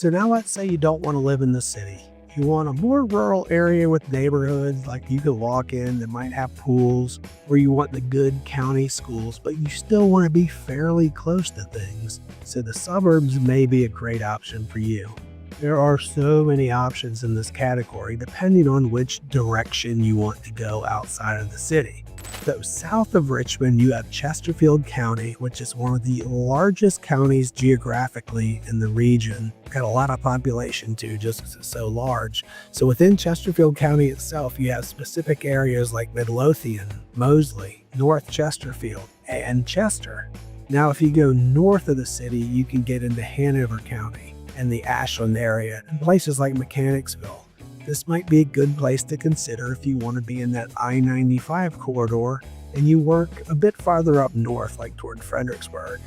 So now let's say you don't want to live in the city. You want a more rural area with neighborhoods like you can walk in that might have pools, or you want the good county schools, but you still want to be fairly close to things. So the suburbs may be a great option for you. There are so many options in this category depending on which direction you want to go outside of the city. So south of Richmond, you have Chesterfield County, which is one of the largest counties geographically in the region. Got a lot of population too, just because it's so large. So within Chesterfield County itself, you have specific areas like Midlothian, Moseley, North Chesterfield, and Chester. Now, if you go north of the city, you can get into Hanover County and the Ashland area, and places like Mechanicsville. This might be a good place to consider if you want to be in that I-95 corridor and you work a bit farther up north, like toward Fredericksburg.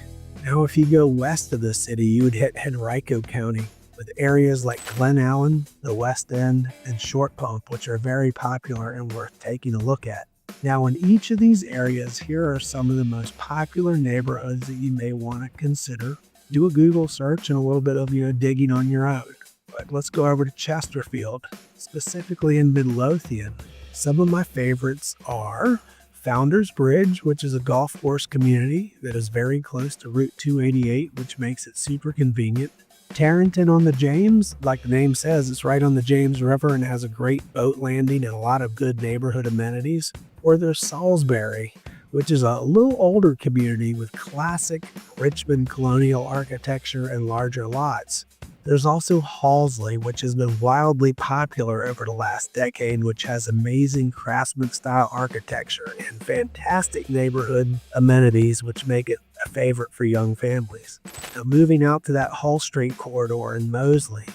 Now, if you go west of the city, you would hit Henrico County with areas like Glen Allen, the West End, and Short Pump, which are very popular and worth taking a look at. Now, in each of these areas, here are some of the most popular neighborhoods that you may want to consider. Do a Google search and a little bit of digging on your own. But let's go over to Chesterfield, specifically in Midlothian. Some of my favorites are Founders Bridge, which is a golf course community that is very close to Route 288, which makes it super convenient. Tarrenton on the James, like the name says, it's right on the James River and has a great boat landing and a lot of good neighborhood amenities. Or there's Salisbury, which is a little older community with classic Richmond colonial architecture and larger lots. There's also Halsley, which has been wildly popular over the last decade, which has amazing craftsman-style architecture and fantastic neighborhood amenities, which make it a favorite for young families. Now, moving out to that Hull Street corridor in Moseley,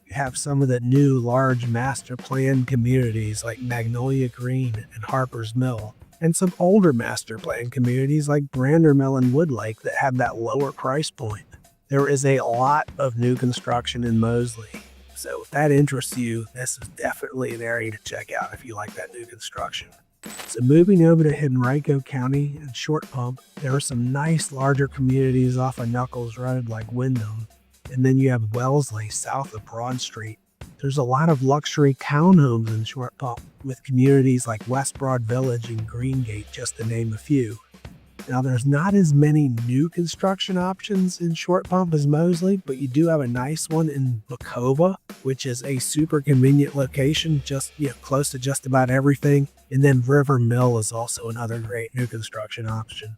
you have some of the new large master plan communities like Magnolia Green and Harper's Mill, and some older master plan communities like Brander Mill and Woodlake that have that lower price point. There is a lot of new construction in Moseley, so if that interests you, this is definitely an area to check out if you like that new construction. So moving over to Henrico County and Short Pump, there are some nice larger communities off of Knuckles Road like Wyndham, and then you have Wellesley south of Broad Street. There's a lot of luxury townhomes in Short Pump with communities like West Broad Village and Greengate, just to name a few. Now, there's not as many new construction options in Short Pump as Moseley, but you do have a nice one in Bokova, which is a super convenient location, just close to just about everything. And then River Mill is also another great new construction option.